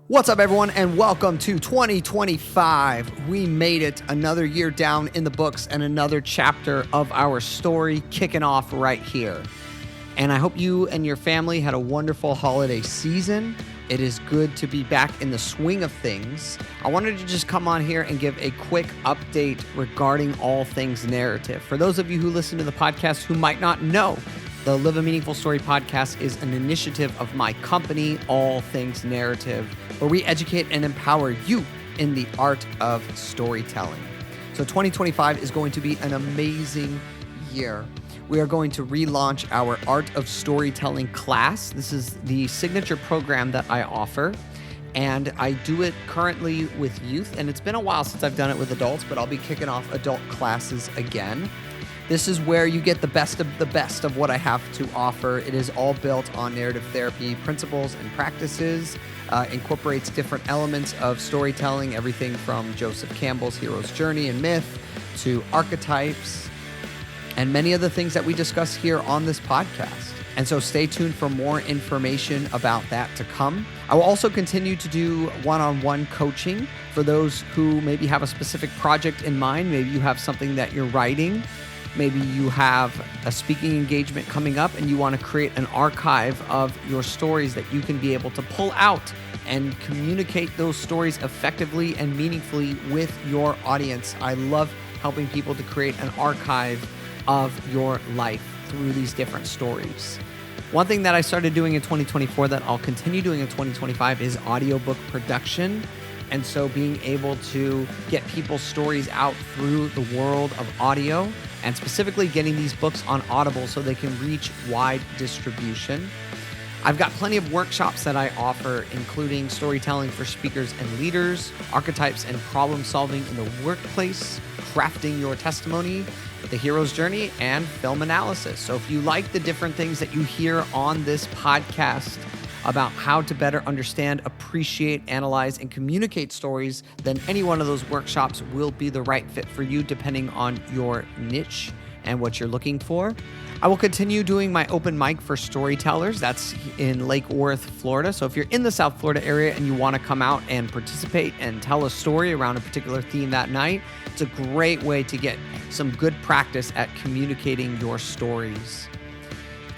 What's up, everyone, and welcome to 2025. We made it, another year down in the books and another chapter of our story kicking off right here. And I hope you and your family had a wonderful holiday season. It is good to be back in the swing of things. I wanted to just come on here and give a quick update regarding all things narrative. For those of you who listen to the podcast who might not know, the Live a Meaningful Story podcast is an initiative of my company, All Things Narrative, where we educate and empower you in the art of storytelling. So 2025 is going to be an amazing year. We are going to relaunch our Art of Storytelling class. This is the signature program that I offer, and I do it currently with youth, and it's been a while since I've done it with adults, but I'll be kicking off adult classes again. This is where you get the best of what I have to offer. It is all built on narrative therapy principles and practices, incorporates different elements of storytelling, everything from Joseph Campbell's hero's journey and myth to archetypes, and many of the things that we discuss here on this podcast. And so stay tuned for more information about that to come. I will also continue to do one-on-one coaching for those who maybe have a specific project in mind. Maybe you have something that you're writing. Maybe you have a speaking engagement coming up and you want to create an archive of your stories that you can be able to pull out and communicate those stories effectively and meaningfully with your audience. I love helping people to create an archive of your life through these different stories. One thing that I started doing in 2024 that I'll continue doing in 2025 is audiobook production. And so being able to get people's stories out through the world of audio, and specifically getting these books on Audible so they can reach wide distribution. I've got plenty of workshops that I offer, including storytelling for speakers and leaders, archetypes and problem solving in the workplace, crafting your testimony, the hero's journey, and film analysis. So if you like the different things that you hear on this podcast about how to better understand, appreciate, analyze, and communicate stories, then any one of those workshops will be the right fit for you depending on your niche and what you're looking for. I will continue doing my open mic for storytellers. That's in Lake Worth, Florida. So if you're in the South Florida area and you want to come out and participate and tell a story around a particular theme that night, it's a great way to get some good practice at communicating your stories.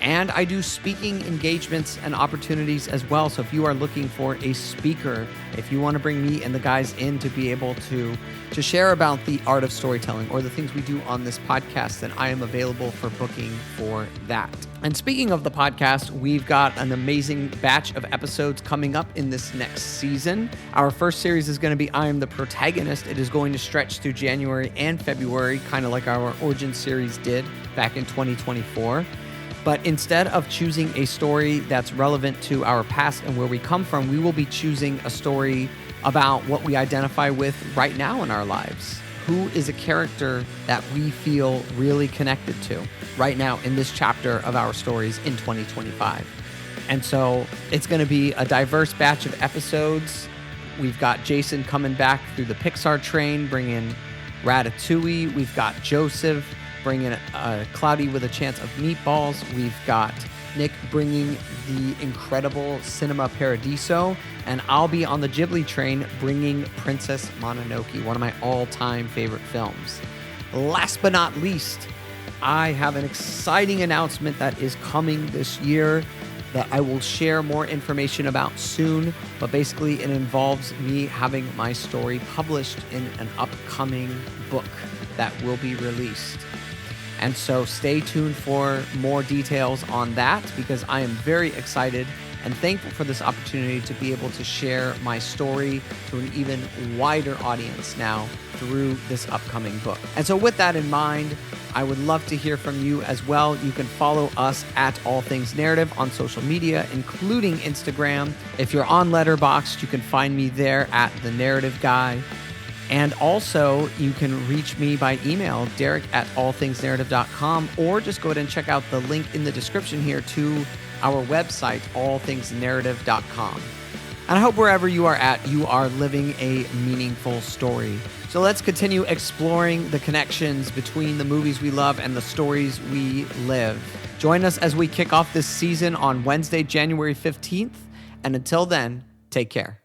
And I do speaking engagements and opportunities as well. So if you are looking for a speaker, if you want to bring me and the guys in to be able to share about the art of storytelling or the things we do on this podcast, then I am available for booking for that. And speaking of the podcast, we've got an amazing batch of episodes coming up in this next season. Our first series is going to be I Am the Protagonist. It is going to stretch through January and February, kind of like our Origin series did back in 2024. But instead of choosing a story that's relevant to our past and where we come from, we will be choosing a story about what we identify with right now in our lives. Who is a character that we feel really connected to right now in this chapter of our stories in 2025? And so it's going to be a diverse batch of episodes. We've got Jason coming back through the Pixar train, bringing Ratatouille. We've got Joseph bringing Cloudy with a Chance of Meatballs. We've got Nick bringing the incredible Cinema Paradiso. And I'll be on the Ghibli train bringing Princess Mononoke, one of my all-time favorite films. Last but not least, I have an exciting announcement that is coming this year that I will share more information about soon. But basically, it involves me having my story published in an upcoming book that will be released. And so stay tuned for more details on that, because I am very excited and thankful for this opportunity to be able to share my story to an even wider audience now through this upcoming book. And so with that in mind, I would love to hear from you as well. You can follow us at All Things Narrative on social media, including Instagram. If you're on Letterboxd, you can find me there at The Narrative Guy. And also, you can reach me by email, Derrick at allthingsnarrative.com, or just go ahead and check out the link in the description here to our website, allthingsnarrative.com. And I hope wherever you are at, you are living a meaningful story. So let's continue exploring the connections between the movies we love and the stories we live. Join us as we kick off this season on Wednesday, January 15th. And until then, take care.